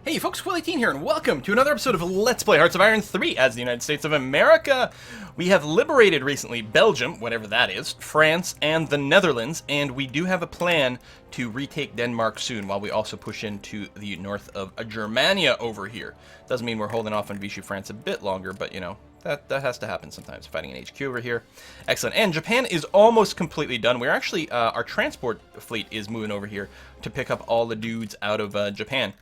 Hey folks, Will18 here, and welcome to another episode of Let's Play Hearts of Iron 3 as the United States of America. We have liberated recently Belgium, whatever that is, France, and the Netherlands, and we do have a plan to retake Denmark soon, while we also push into the north of Germania over here. Doesn't mean we're holding off on Vichy France a bit longer, but you know, that has to happen sometimes, fighting an HQ over here. Excellent. And Japan is almost completely done. We're actually, our transport fleet is moving over here to pick up all the dudes out of Japan.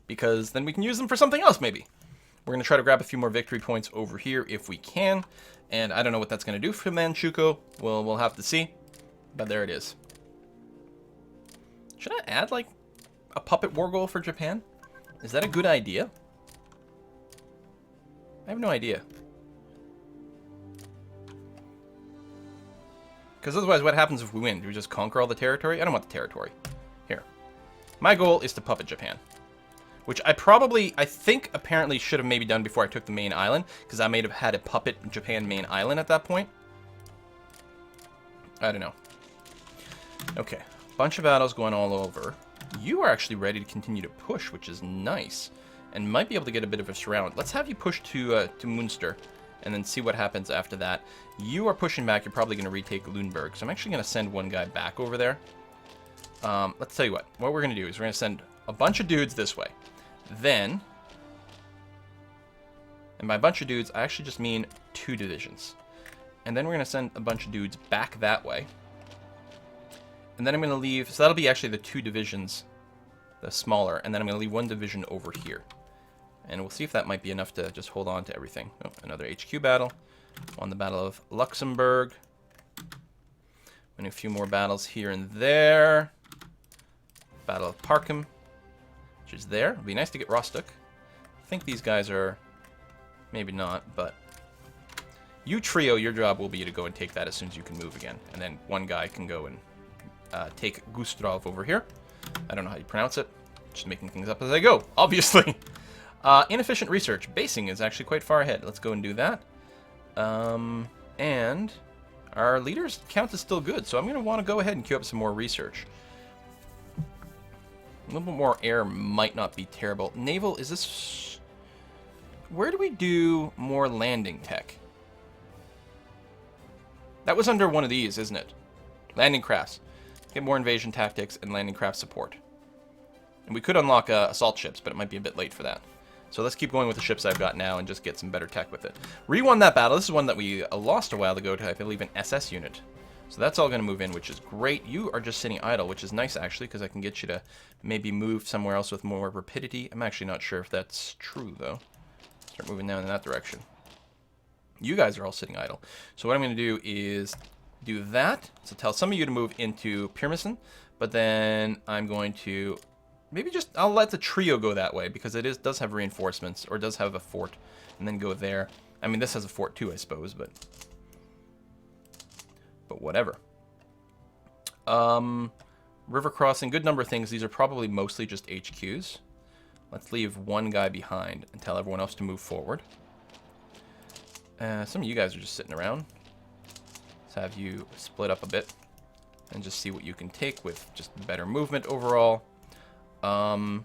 Because then we can use them for something else, maybe. We're going to try to grab a few more victory points over here if we can. And I don't know what that's going to do for Manchukuo. We'll have to see. But there it is. Should I add, like, a puppet war goal for Japan? Is that a good idea? I have no idea. Because otherwise, what happens if we win? Do we just conquer all the territory? I don't want the territory. Here. My goal is to puppet Japan. Which I think apparently should have maybe done before I took the main island. Because I may have had a puppet Japan main island at that point. I don't know. Okay. Bunch of battles going all over. You are actually ready to continue to push, which is nice. And might be able to get a bit of a surround. Let's have you push to Münster. And then see what happens after that. You are pushing back. You're probably going to retake Lüneburg. So I'm actually going to send one guy back over there. Let's tell you what. What we're going to do is we're going to send a bunch of dudes this way. Then, and by a bunch of dudes, I actually just mean 2 divisions. And then we're going to send a bunch of dudes back that way. And then I'm going to leave, so that'll be actually the 2 divisions, the smaller. And then I'm going to leave 1 division over here. And we'll see if that might be enough to just hold on to everything. Oh, another HQ battle. Won the Battle of Luxembourg. Winning a few more battles here and there. Battle of Parchim, which is there. It'll be nice to get Rostock. I think these guys are... maybe not, but... You trio, your job will be to go and take that as soon as you can move again. And then one guy can go and take Gustrov over here. I don't know how you pronounce it. Just making things up as I go, obviously. Inefficient research. Basing is actually quite far ahead. Let's go and do that. And our leader's count is still good, so I'm going to want to go ahead and queue up some more research. A little bit more air might not be terrible. Naval, is this... Where do we do more landing tech? That was under one of these, isn't it? Landing crafts. Get more invasion tactics and landing craft support. And we could unlock assault ships, but it might be a bit late for that. So let's keep going with the ships I've got now and just get some better tech with it. Re-won that battle. This is one that we lost a while ago to, I believe, an SS unit. So that's all going to move in, which is great. You are just sitting idle, which is nice, actually, because I can get you to maybe move somewhere else with more rapidity. I'm actually not sure if that's true, though. Start moving down in that direction. You guys are all sitting idle. So what I'm going to do is do that. So tell some of you to move into Pirmasens, but then I'm going to maybe just, I'll let the trio go that way, because it does have reinforcements, or does have a fort, and then go there. I mean, this has a fort too, I suppose, but whatever. River crossing, good number of things. These are probably mostly just HQs. Let's leave one guy behind and tell everyone else to move forward. Some of you guys are just sitting around. Let's have you split up a bit and just see what you can take with just better movement overall. And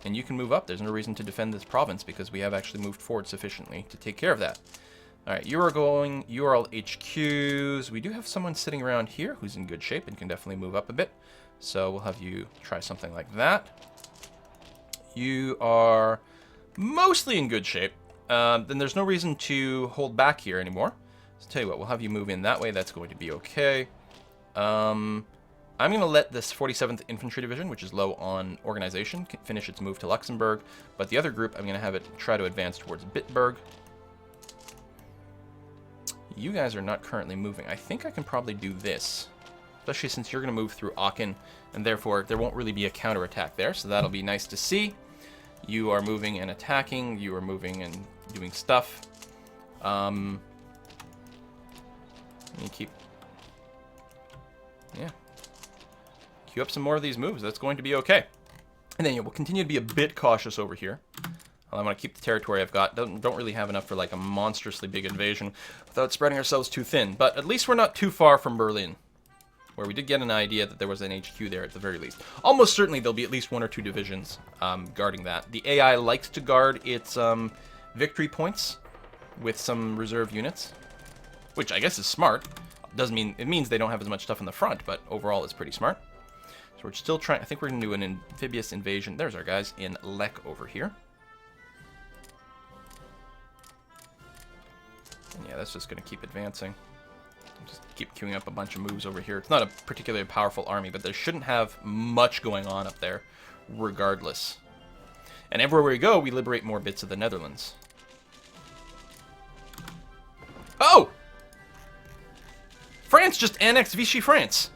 you can move up. There's no reason to defend this province because we have actually moved forward sufficiently to take care of that. Alright, you are all HQs. We do have someone sitting around here who's in good shape and can definitely move up a bit. So we'll have you try something like that. You are mostly in good shape. Then there's no reason to hold back here anymore. So tell you what, we'll have you move in that way. That's going to be okay. I'm going to let this 47th Infantry Division, which is low on organization, finish its move to Luxembourg. But the other group, I'm going to have it try to advance towards Bitburg. You guys are not currently moving. I think I can probably do this, especially since you're going to move through Aachen, and therefore there won't really be a counterattack there, so that'll be nice to see. You are moving and attacking. You are moving and doing stuff. You keep... yeah. Queue up some more of these moves. That's going to be okay. And then we'll continue to be a bit cautious over here. I want to keep the territory I've got. Don't really have enough for like a monstrously big invasion without spreading ourselves too thin. But at least we're not too far from Berlin. where we did get an idea that there was an HQ there at the very least. Almost certainly there'll be at least 1 or 2 divisions guarding that. The AI likes to guard its victory points with some reserve units, which I guess is smart. Doesn't mean it means they don't have as much stuff in the front, but overall it's pretty smart. So we're still trying. I think we're going to do an amphibious invasion. There's our guys in Lek over here. And yeah, that's just going to keep advancing. Just keep queuing up a bunch of moves over here. It's not a particularly powerful army, but there shouldn't have much going on up there, regardless. And everywhere we go, we liberate more bits of the Netherlands. Oh! France just annexed Vichy France.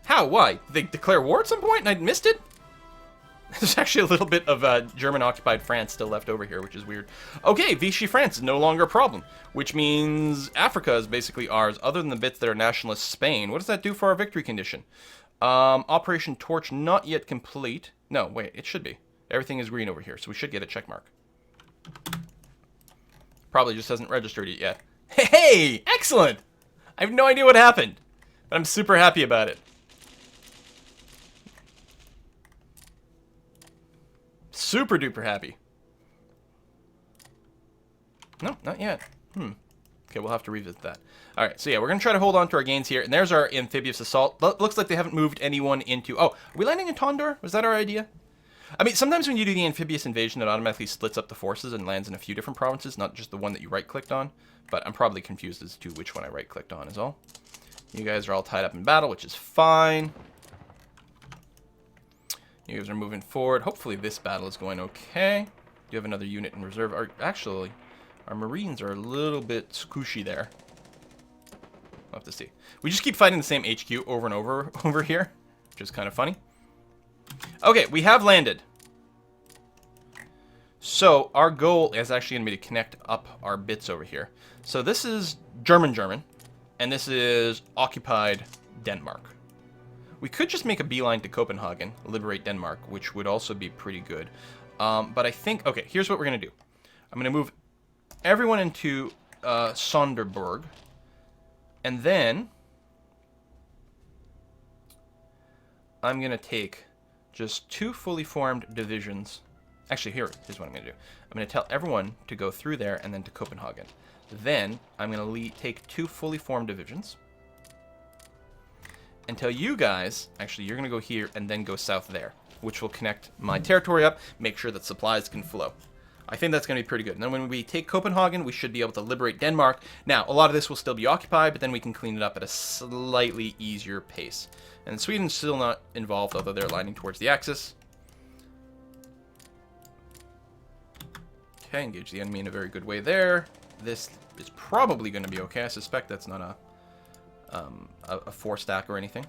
How? Why? Did they declare war at some point and I missed it? There's actually a little bit of German-occupied France still left over here, which is weird. Okay, Vichy France is no longer a problem, which means Africa is basically ours, other than the bits that are nationalist Spain. What does that do for our victory condition? Operation Torch not yet complete. No, wait, it should be. Everything is green over here, so we should get a check mark. Probably just hasn't registered it yet. Hey, excellent! I have no idea what happened, but I'm super happy about it. Super duper happy. No, not yet. Okay, we'll have to revisit that. All right, so yeah, we're going to try to hold on to our gains here. And there's our amphibious assault. Looks like they haven't moved anyone into... Oh, are we landing in Tondor? Was that our idea? I mean, sometimes when you do the amphibious invasion, it automatically splits up the forces and lands in a few different provinces, not just the one that you right-clicked on. But I'm probably confused as to which one I right-clicked on is all. You guys are all tied up in battle, which is fine. You guys are moving forward. Hopefully this battle is going okay. Do you have another unit in reserve? Actually, our Marines are a little bit squishy there. We'll have to see. We just keep fighting the same HQ over and over here, which is kind of funny. Okay, we have landed. So our goal is actually going to be to connect up our bits over here. So this is German, and this is occupied Denmark. We could just make a beeline to Copenhagen, liberate Denmark, which would also be pretty good. But I think, okay, here's what we're going to do. I'm going to move everyone into Sonderburg, and then I'm going to take just 2 fully formed divisions. Actually, here's what I'm going to do. I'm going to tell everyone to go through there and then to Copenhagen. Then I'm going to take 2 fully formed divisions. And tell you guys, actually, you're going to go here and then go south there, which will connect my territory up, make sure that supplies can flow. I think that's going to be pretty good. And then when we take Copenhagen, we should be able to liberate Denmark. Now, a lot of this will still be occupied, but then we can clean it up at a slightly easier pace. And Sweden's still not involved, although they're lining towards the Axis. Okay, engage the enemy in a very good way there. This is probably going to be okay. I suspect that's not a 4-stack or anything.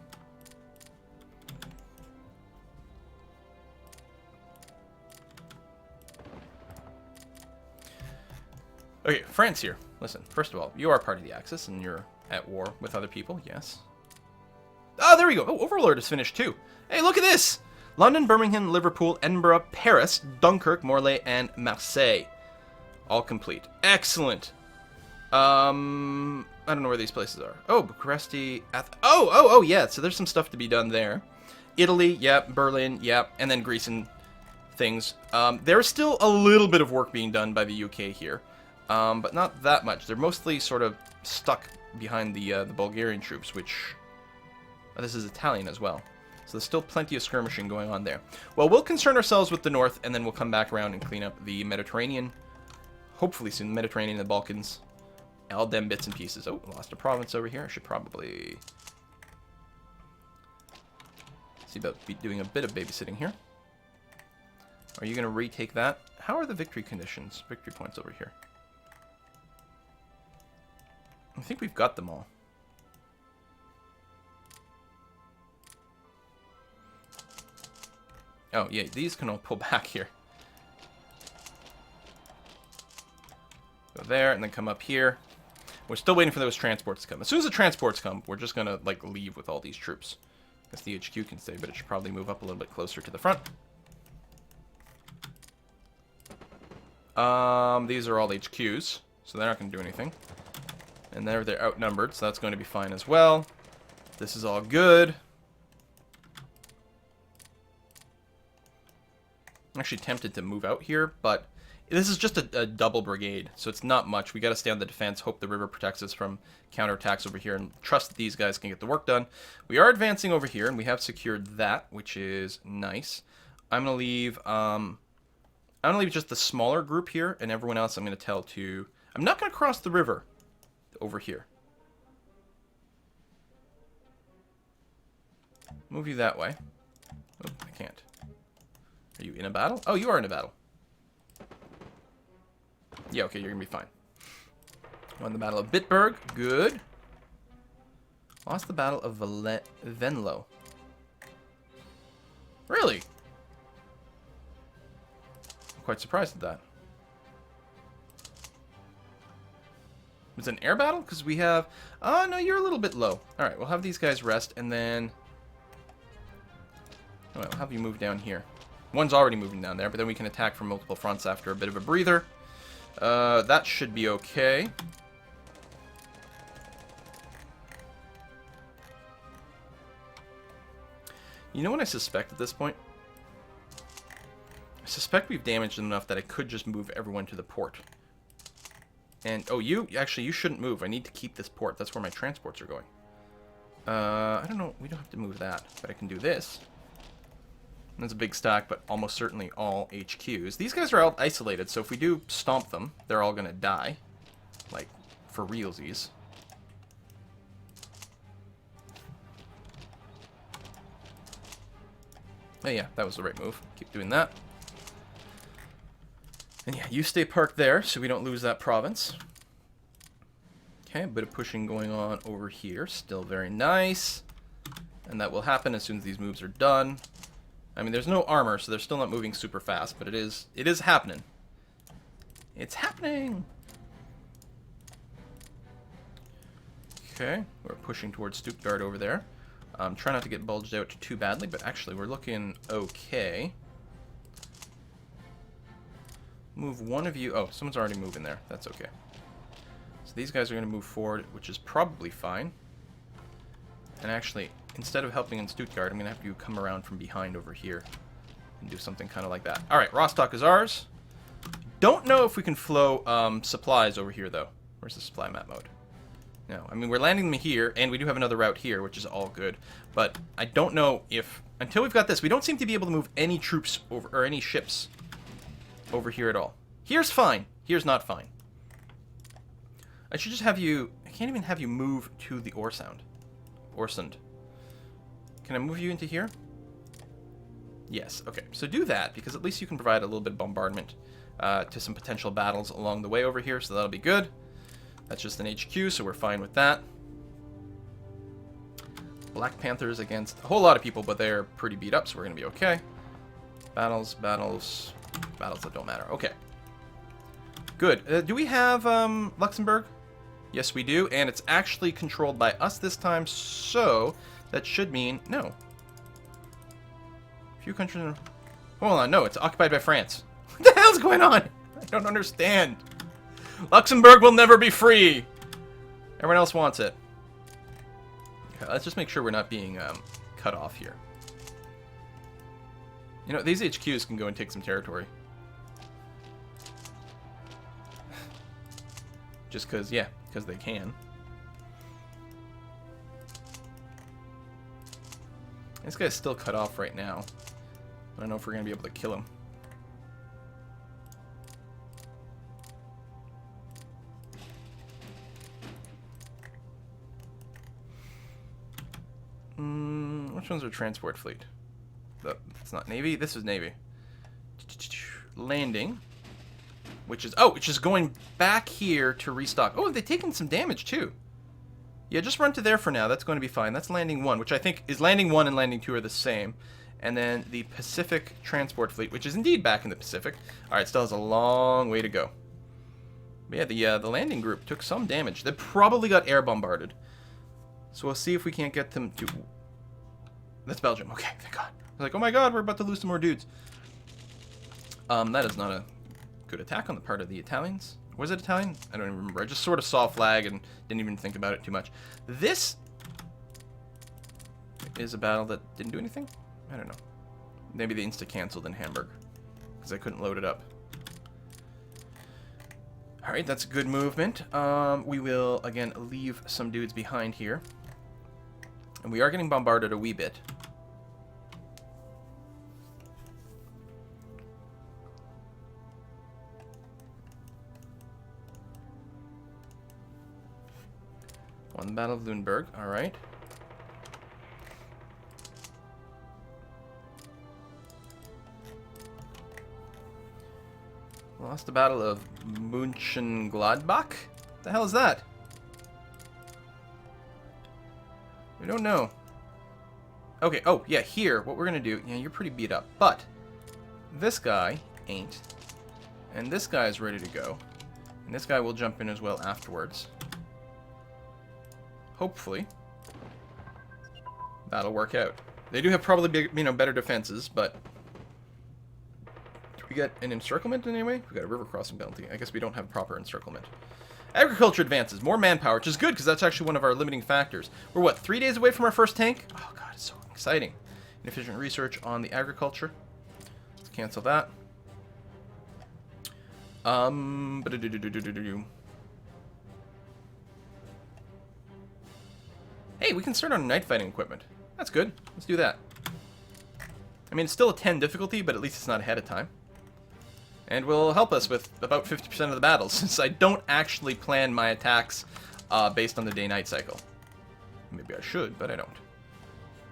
Okay, France here. Listen, first of all, you are part of the Axis, and you're at war with other people, yes. Oh, there we go. Oh, Overlord is finished too. Hey, look at this! London, Birmingham, Liverpool, Edinburgh, Paris, Dunkirk, Morlaix, and Marseille. All complete. Excellent! I don't know where these places are. Oh, Bucharest, oh, yeah, so there's some stuff to be done there. Italy, yep, Berlin, yep, and then Greece and things. There's still a little bit of work being done by the UK here, but not that much. They're mostly sort of stuck behind the Bulgarian troops, which... Oh, this is Italian as well. So there's still plenty of skirmishing going on there. Well, we'll concern ourselves with the north, and then we'll come back around and clean up the Mediterranean. Hopefully soon, the Mediterranean and the Balkans. All them bits and pieces. Oh, lost a province over here. I should probably see about doing a bit of babysitting here. Are you going to retake that? How are the victory conditions? Victory points over here. I think we've got them all. Oh, yeah, these can all pull back here. Go there, and then come up here. We're still waiting for those transports to come. As soon as the transports come, we're just going to, like, leave with all these troops. I guess the HQ can stay, but it should probably move up a little bit closer to the front. These are all HQs, so they're not going to do anything. And they're outnumbered, so that's going to be fine as well. This is all good. I'm actually tempted to move out here, but this is just a double brigade, so it's not much. We got to stay on the defense, hope the river protects us from counterattacks over here, and trust that these guys can get the work done. We are advancing over here, and we have secured that, which is nice. I'm gonna leave just the smaller group here, and everyone else I'm gonna tell to. I'm not gonna cross the river over here. Move you that way. Oh, I can't. Are you in a battle? Oh, you are in a battle. Yeah, okay, you're gonna be fine. Won the Battle of Bitburg. Good. Lost the Battle of Venlo. Really? I'm quite surprised at that. Was it an air battle? Because we have... Oh, no, you're a little bit low. Alright, we'll have these guys rest, and then... Alright, we'll have you move down here. One's already moving down there, but then we can attack from multiple fronts after a bit of a breather. That should be okay. You know what I suspect at this point? I suspect we've damaged them enough that I could just move everyone to the port. And, oh, you shouldn't move. I need to keep this port. That's where my transports are going. I don't know. We don't have to move that, but I can do this. That's a big stack, but almost certainly all HQs. These guys are all isolated, so if we do stomp them, they're all going to die. Like, for realsies. Oh yeah, that was the right move. Keep doing that. And yeah, you stay parked there, so we don't lose that province. Okay, a bit of pushing going on over here. Still very nice. And that will happen as soon as these moves are done. I mean, there's no armor, so they're still not moving super fast, but it is happening. It's happening! Okay, we're pushing towards Stuttgart over there. Try not to get bulged out too badly, but actually we're looking okay. Move one of you... Oh, someone's already moving there. That's okay. So these guys are going to move forward, which is probably fine. And actually, instead of helping in Stuttgart, I'm going to have you come around from behind over here and do something kind of like that. All right, Rostock is ours. Don't know if we can flow supplies over here, though. Where's the supply map mode? No, I mean, we're landing them here, and we do have another route here, which is all good. But I don't know if... Until we've got this, we don't seem to be able to move any troops over, or any ships over here at all. Here's fine. Here's not fine. I should just have you... I can't even have you move to the Orsund. Can I move you into here? Yes, okay. So do that, because at least you can provide a little bit of bombardment to some potential battles along the way over here, so that'll be good. That's just an HQ, so we're fine with that. Black Panthers against a whole lot of people, but they're pretty beat up, so we're going to be okay. Battles that don't matter. Okay. Good. Do we have Luxembourg? Yes, we do, and it's actually controlled by us this time, so that should mean... No. A few countries... Hold on, no, it's occupied by France. What the hell's going on? I don't understand. Luxembourg will never be free! Everyone else wants it. Okay, let's just make sure we're not being cut off here. You know, these HQs can go and take some territory. Just because, yeah, because they can. This guy's still cut off right now. I don't know if we're going to be able to kill him. Which one's our transport fleet? That's not Navy. This is Navy. Landing. Which is going back here to restock. Oh, they've taken some damage too. Yeah, just run to there for now. That's going to be fine. That's landing 1, which I think is landing 1 and landing 2 are the same. And then the Pacific transport fleet, which is indeed back in the Pacific. All right, still has a long way to go. But yeah, the landing group took some damage. They probably got air bombarded. So we'll see if we can't get them to... That's Belgium. Okay, thank God. I was like, oh my God, we're about to lose some more dudes. That is not a good attack on the part of the Italians. Was it Italian? I don't even remember. I just sort of saw a flag and didn't even think about it too much. This is a battle that didn't do anything? I don't know. Maybe they insta-canceled in Hamburg, because I couldn't load it up. Alright, that's good movement. We will, again, leave some dudes behind here. And we are getting bombarded a wee bit. Won the Battle of Lüneburg, alright. Lost the Battle of Mönchengladbach? The hell is that? We don't know. Okay, oh, yeah, here, what we're gonna do, yeah, you're pretty beat up, but this guy ain't. And this guy is ready to go. And this guy will jump in as well afterwards. Hopefully. That'll work out. They do have probably big, better defenses, but... Do we get an encirclement in any way? We got a river crossing penalty. I guess we don't have proper encirclement. Agriculture advances. More manpower, which is good, because that's actually one of our limiting factors. We're, what, 3 days away from our first tank? Oh, God, it's so exciting. Inefficient research on the agriculture. Let's cancel that. Hey, we can start on night fighting equipment. That's good. Let's do that. I mean, it's still a 10 difficulty, but at least it's not ahead of time. And will help us with about 50% of the battles, since I don't actually plan my attacks based on the day-night cycle. Maybe I should, but I don't.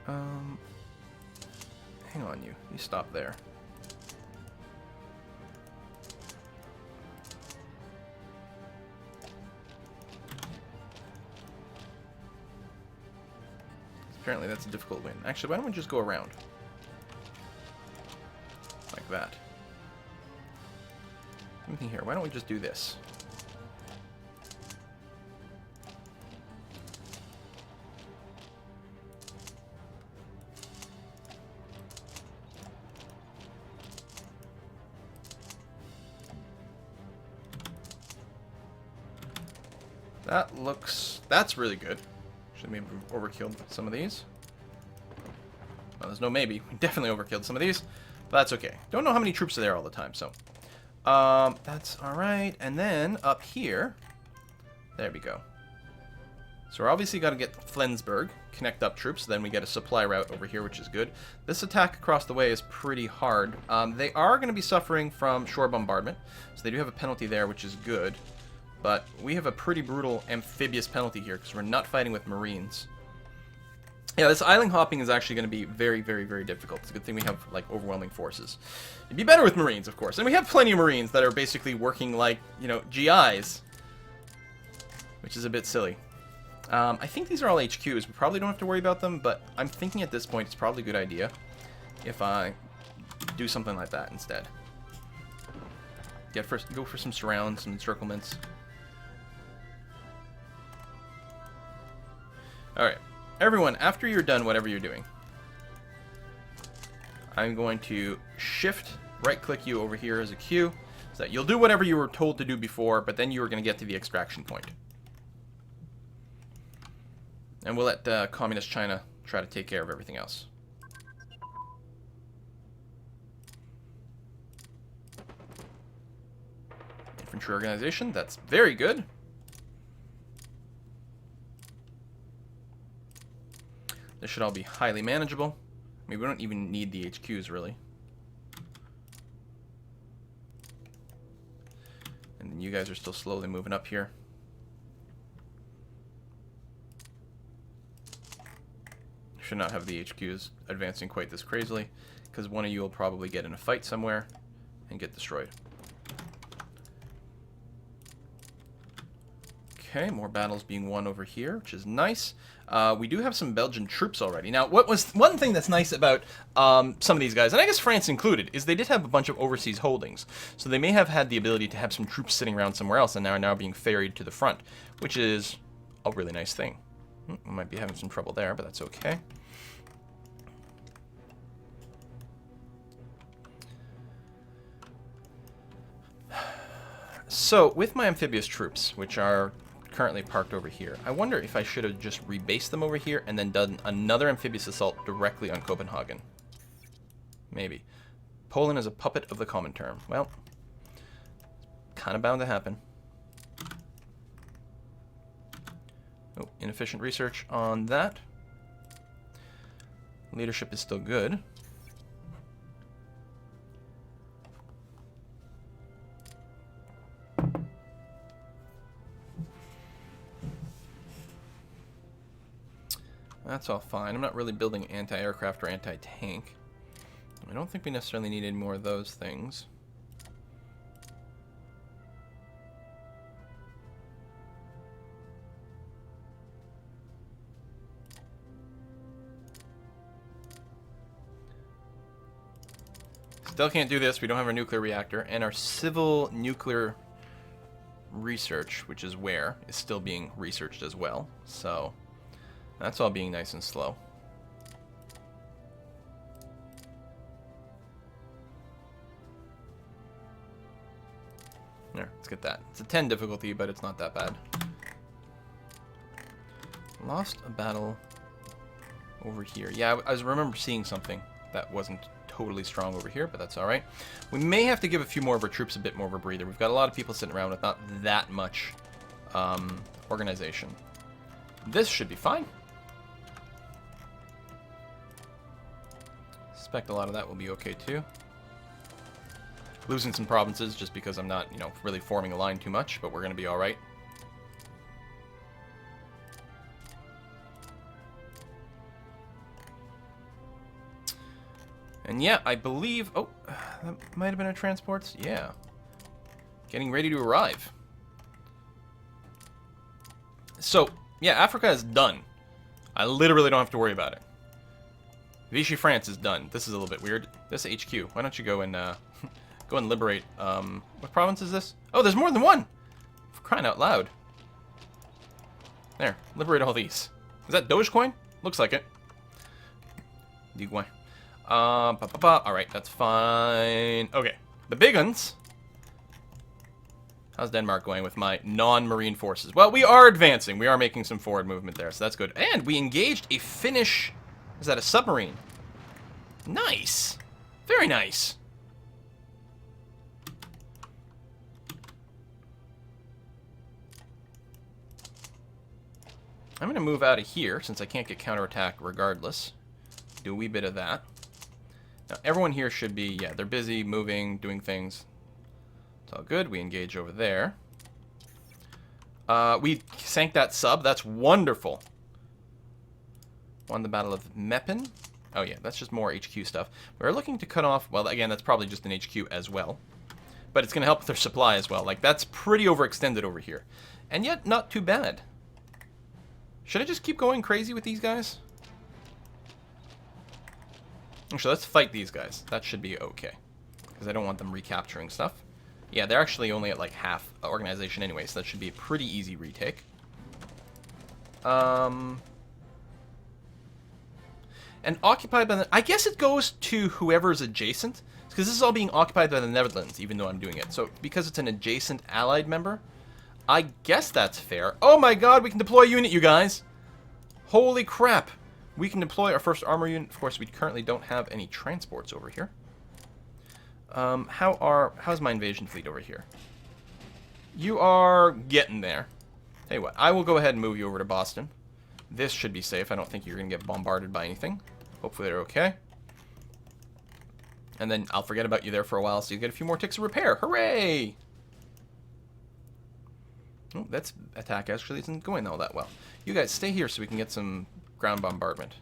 Hang on, you stop there. Apparently that's a difficult win. Actually, why don't we just go around? Like that. Anything here? Why don't we just do this? That looks... That's really good. Should maybe overkilled some of these. Well, there's no maybe. We definitely overkilled some of these. But that's okay. Don't know how many troops are there all the time, so... that's alright. And then, up here... There we go. So we're obviously got to get Flensburg, connect up troops, then we get a supply route over here, which is good. This attack across the way is pretty hard. They are going to be suffering from shore bombardment, so they do have a penalty there, which is good. But we have a pretty brutal amphibious penalty here, because we're not fighting with Marines. Yeah, this island hopping is actually going to be very, very, very difficult. It's a good thing we have, like, overwhelming forces. It'd be better with Marines, of course. And we have plenty of Marines that are basically working like, you know, GIs. Which is a bit silly. I think these are all HQs. We probably don't have to worry about them, but I'm thinking at this point it's probably a good idea if I do something like that instead. Go for some surrounds, some encirclements. Alright. Everyone, after you're done whatever you're doing, I'm going to shift right-click you over here as a queue, so that you'll do whatever you were told to do before, but then you were going to get to the extraction point. And we'll let Communist China try to take care of everything else. Infantry organization, that's very good. This should all be highly manageable. I mean, we don't even need the HQs, really. And then you guys are still slowly moving up here. Should not have the HQs advancing quite this crazily, because one of you will probably get in a fight somewhere and get destroyed. Okay, more battles being won over here, which is nice. We do have some Belgian troops already. Now, what was one thing that's nice about some of these guys, and I guess France included, is they did have a bunch of overseas holdings. So they may have had the ability to have some troops sitting around somewhere else and are now being ferried to the front, which is a really nice thing. We might be having some trouble there, but that's okay. So, with my amphibious troops, which are currently parked over here. I wonder if I should have just rebased them over here and then done another amphibious assault directly on Copenhagen. Maybe. Poland is a puppet of the common term. Well, kind of bound to happen. Oh, inefficient research on that. Leadership is still good. That's all fine. I'm not really building anti-aircraft or anti-tank. I don't think we necessarily need any more of those things. Still can't do this. We don't have our nuclear reactor. And our civil nuclear research, which is where, is still being researched as well. So that's all being nice and slow. There, let's get that. It's a 10 difficulty, but it's not that bad. Lost a battle over here. Yeah, I remember seeing something that wasn't totally strong over here, but that's all right. We may have to give a few more of our troops a bit more of a breather. We've got a lot of people sitting around with not that much organization. This should be fine. Suspect a lot of that will be okay too. Losing some provinces just because I'm not, really forming a line too much, but we're going to be all right. And yeah, I believe... Oh, that might have been our transports. Yeah. Getting ready to arrive. So, yeah, Africa is done. I literally don't have to worry about it. Vichy France is done. This is a little bit weird. This HQ. Why don't you go and go and liberate... what province is this? Oh, there's more than one! For crying out loud. There. Liberate all these. Is that Dogecoin? Looks like it. Dogecoin. Alright, that's fine. Okay, the big ones. How's Denmark going with my non-marine forces? Well, we are advancing. We are making some forward movement there, so that's good. And we engaged a Finnish... Is that a submarine? Nice. Very nice. I'm going to move out of here, since I can't get counterattack regardless. Do a wee bit of that. Now, everyone here should be, yeah, they're busy, moving, doing things. It's all good. We engage over there. We sank that sub. That's wonderful. Won the Battle of Meppen. Oh, yeah, that's just more HQ stuff. We're looking to cut off, well, again, that's probably just an HQ as well. But it's going to help with their supply as well. Like, that's pretty overextended over here. And yet, not too bad. Should I just keep going crazy with these guys? Actually, let's fight these guys. That should be okay. Because I don't want them recapturing stuff. Yeah, they're actually only at like half organization anyway, so that should be a pretty easy retake. And occupied by the... I guess it goes to whoever's adjacent. Because this is all being occupied by the Netherlands, even though I'm doing it. So, because it's an adjacent allied member, I guess that's fair. Oh my god, we can deploy a unit, you guys! Holy crap! We can deploy our first armor unit. Of course, we currently don't have any transports over here. How's my invasion fleet over here? You are getting there. Tell you what, I will go ahead and move you over to Boston. This should be safe. I don't think you're going to get bombarded by anything. Hopefully they're okay. And then I'll forget about you there for a while, so you get a few more ticks of repair. Hooray! Oh, that's attack actually isn't going all that well. You guys stay here so we can get some ground bombardment.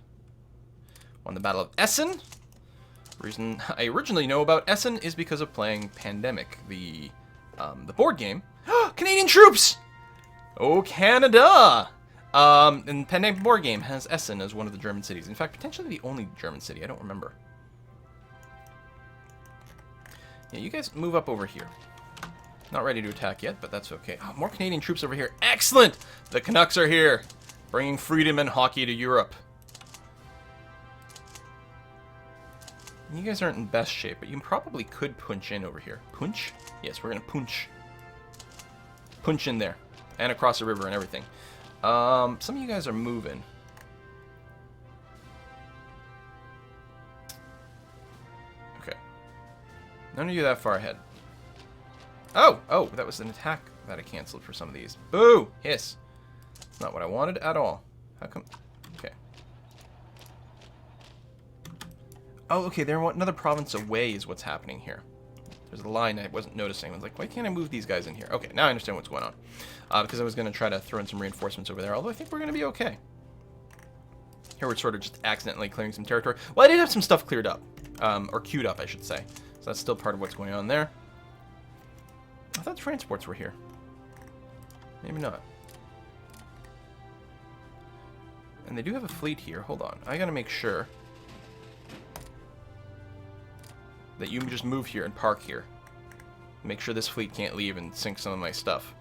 Won the Battle of Essen. The reason I originally know about Essen is because of playing Pandemic, the board game. Canadian troops! Oh, Canada! And Pandemic board game has Essen as one of the German cities. In fact, potentially the only German city. I don't remember. Yeah, you guys move up over here. Not ready to attack yet, but that's okay. Oh, more Canadian troops over here. Excellent! The Canucks are here, bringing freedom and hockey to Europe. You guys aren't in best shape, but you probably could punch in over here. Punch? Yes, we're going to punch. Punch in there. and across the river and everything. Some of you guys are moving. Okay. None of you that far ahead. Oh, that was an attack that I canceled for some of these. Boo! Hiss. That's not what I wanted at all. How come? Okay. Oh, okay, they're another province away is what's happening here. There's a line I wasn't noticing. I was like, why can't I move these guys in here? Okay, now I understand what's going on. Because I was going to try to throw in some reinforcements over there, although I think we're going to be okay. Here we're sort of just accidentally clearing some territory. Well, I did have some stuff cleared up. Or queued up, I should say. So that's still part of what's going on there. I thought transports were here. Maybe not. And they do have a fleet here. Hold on. I gotta make sure that you can just move here and park here. Make sure this fleet can't leave and sink some of my stuff.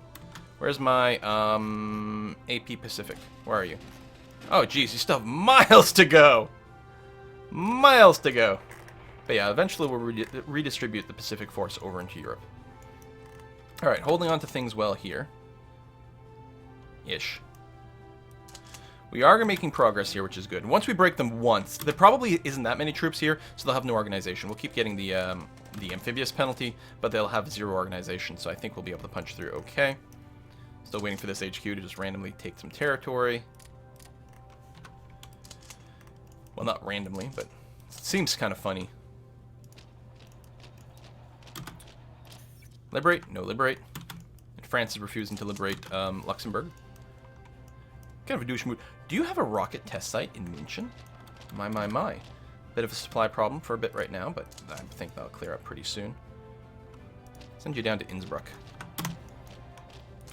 Where's my AP Pacific? Where are you? Oh, geez. You still have miles to go. Miles to go. But yeah, eventually we'll redistribute the Pacific Force over into Europe. Alright, holding on to things well here. Ish. We are making progress here, which is good. Once we break them once, there probably isn't that many troops here, so they'll have no organization. We'll keep getting the amphibious penalty, but they'll have 0 organization, so I think we'll be able to punch through okay. Still waiting for this HQ to just randomly take some territory. Well, not randomly, but it seems kind of funny. Liberate? No, liberate. And France is refusing to liberate Luxembourg. Kind of a douche mood. Do you have a rocket test site in München? My. Bit of a supply problem for a bit right now, but I think that'll clear up pretty soon. Send you down to Innsbruck,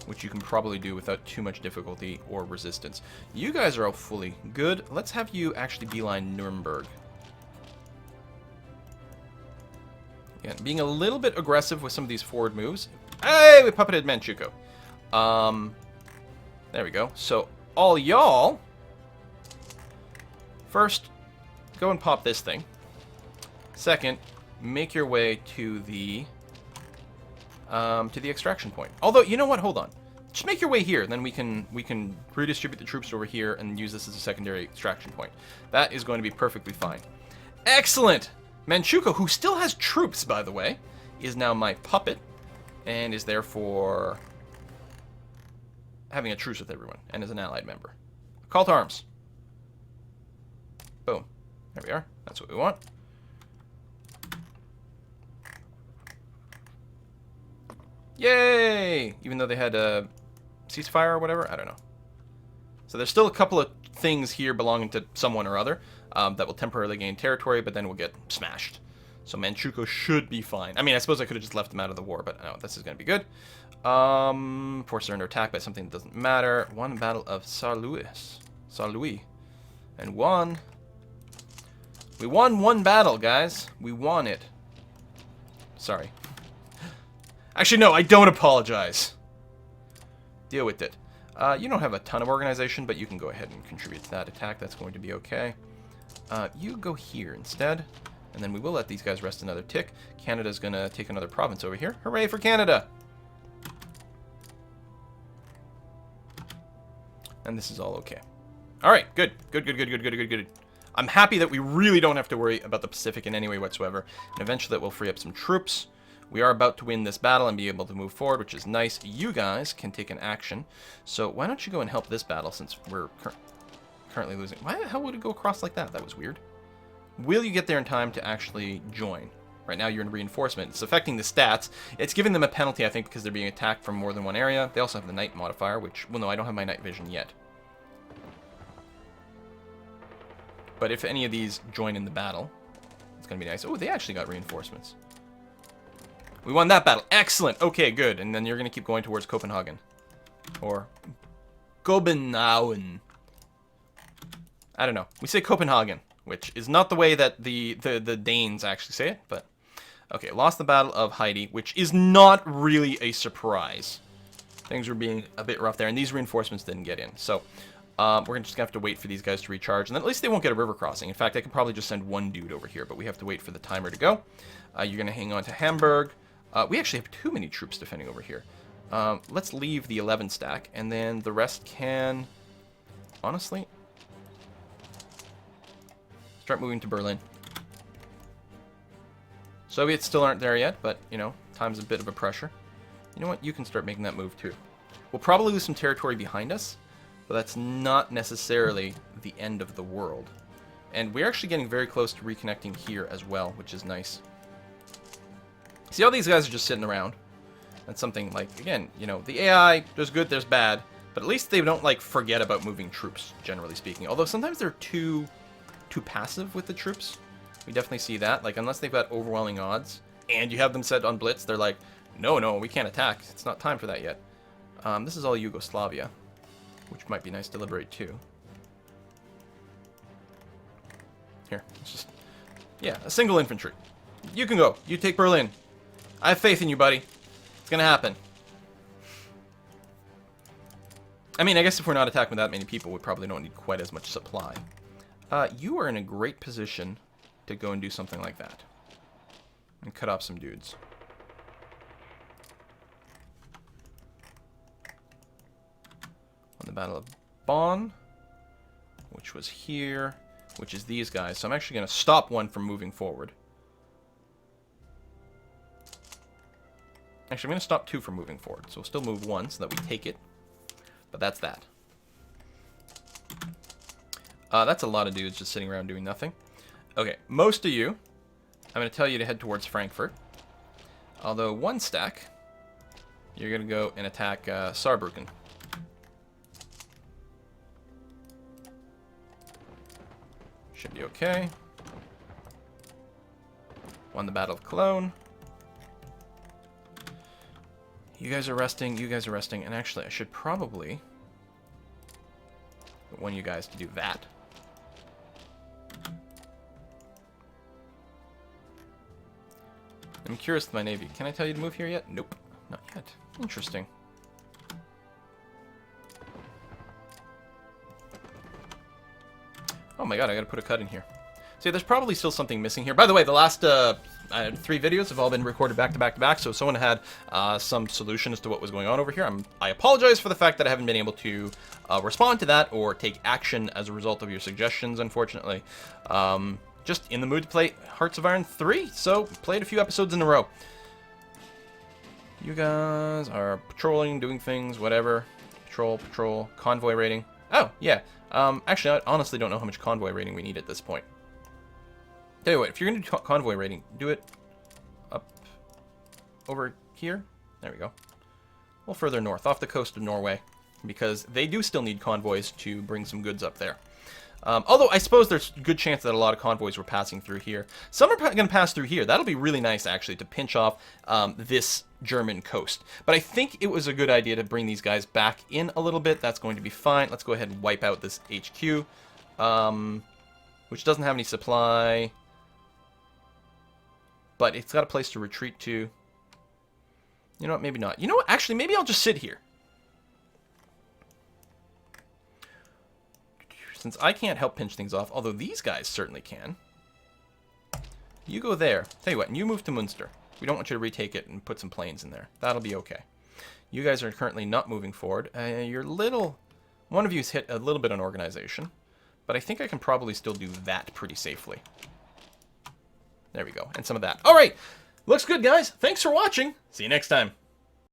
which you can probably do without too much difficulty or resistance. You guys are all fully good. Let's have you actually beeline Nuremberg. Again, being a little bit aggressive with some of these forward moves. Hey, we puppeted Manchukuo. There we go. So, all y'all, first, go and pop this thing. Second, make your way to the extraction point. Although, you know what? Hold on. Just make your way here, then we can redistribute the troops over here and use this as a secondary extraction point. That is going to be perfectly fine. Excellent! Manchukuo, who still has troops, by the way, is now my puppet, and is therefore having a truce with everyone, and is an allied member. Call to arms. Boom. There we are. That's what we want. Yay! Even though they had a ceasefire or whatever, I don't know. So there's still a couple of things here belonging to someone or other that will temporarily gain territory, but then will get smashed. So Manchukuo should be fine. I mean, I suppose I could have just left them out of the war, but no, this is going to be good. Forced under attack by something that doesn't matter. Won Battle of Saint-Louis. And won. We won one battle, guys. We won it. Sorry. Actually, no, I don't apologize. Deal with it. You don't have a ton of organization, but you can go ahead and contribute to that attack. That's going to be okay. You go here instead, and then we will let these guys rest another tick. Canada's going to take another province over here. Hooray for Canada! And this is all okay. All right, good. Good. I'm happy that we really don't have to worry about the Pacific in any way whatsoever, and eventually that will free up some troops. We are about to win this battle and be able to move forward, which is nice. You guys can take an action. So why don't you go and help this battle since we're currently losing. Why the hell would it go across like that? That was weird. Will you get there in time to actually join? Right now you're in reinforcement. It's affecting the stats. It's giving them a penalty, I think, because they're being attacked from more than one area. They also have the night modifier, which, well, no, I don't have my night vision yet. But if any of these join in the battle, it's going to be nice. Oh, they actually got reinforcements. We won that battle. Excellent. Okay, good. And then you're going to keep going towards Copenhagen. Or Copenhagen. I don't know. We say Copenhagen, which is not the way that the Danes actually say it, but okay, lost the Battle of Heide, which is not really a surprise. Things were being a bit rough there, and these reinforcements didn't get in. So we're just going to have to wait for these guys to recharge, and then at least they won't get a river crossing. In fact, I could probably just send one dude over here, but we have to wait for the timer to go. You're going to hang on to Hamburg. We actually have too many troops defending over here. Let's leave the 11 stack, and then the rest can, honestly, start moving to Berlin. Soviets still aren't there yet, but, you know, time's a bit of a pressure. You know what? You can start making that move, too. We'll probably lose some territory behind us, but that's not necessarily the end of the world. And we're actually getting very close to reconnecting here as well, which is nice. See how these guys are just sitting around? That's something like, again, you know, the AI, there's good, there's bad, but at least they don't, like, forget about moving troops, generally speaking. Although sometimes they're too passive with the troops. We definitely see that. Like, unless they've got overwhelming odds, and you have them set on blitz, they're like, no, we can't attack. It's not time for that yet. This is all Yugoslavia, which might be nice to liberate, too. Here, it's just, yeah, a single infantry. You can go. You take Berlin. I have faith in you, buddy. It's gonna happen. I mean, I guess if we're not attacking with that many people, we probably don't need quite as much supply. You are in a great position to go and do something like that. And cut off some dudes. On the Battle of Bonn, which was here, which is these guys. So I'm actually going to stop one from moving forward. Actually, I'm going to stop two from moving forward. So we'll still move one so that we take it. But that's that. That's a lot of dudes just sitting around doing nothing. Okay, most of you, I'm going to tell you to head towards Frankfurt. Although one stack, you're going to go and attack Saarbrücken. Should be okay. Won the Battle of Cologne. You guys are resting, and actually I should probably want you guys to do that. I'm curious with my navy. Can I tell you to move here yet? Nope, not yet. Interesting. Oh my god, I gotta put a cut in here. See, there's probably still something missing here. By the way, the last 3 videos have all been recorded back to back to back, so if someone had some solution as to what was going on over here, I apologize for the fact that I haven't been able to respond to that or take action as a result of your suggestions, unfortunately. Just in the mood to play Hearts of Iron 3, so played a few episodes in a row. You guys are patrolling, doing things, whatever. Patrol, convoy rating. Oh, yeah. Actually, I honestly don't know how much convoy rating we need at this point. Tell you what, if you're going to do convoy rating, do it up over here. There we go. A little further north, off the coast of Norway, because they do still need convoys to bring some goods up there. Although I suppose there's a good chance that a lot of convoys were passing through here. Some are going to pass through here. That'll be really nice, actually, to pinch off this German coast. But I think it was a good idea to bring these guys back in a little bit. That's going to be fine. Let's go ahead and wipe out this HQ, which doesn't have any supply. But it's got a place to retreat to. You know what? Maybe not. You know what? Actually, maybe I'll just sit here. Since I can't help pinch things off, although these guys certainly can. You go there. Tell you what, and you move to Munster. We don't want you to retake it and put some planes in there. That'll be okay. You guys are currently not moving forward. One of you's hit a little bit on organization, but I think I can probably still do that pretty safely. There we go, and some of that. All right, looks good, guys. Thanks for watching. See you next time.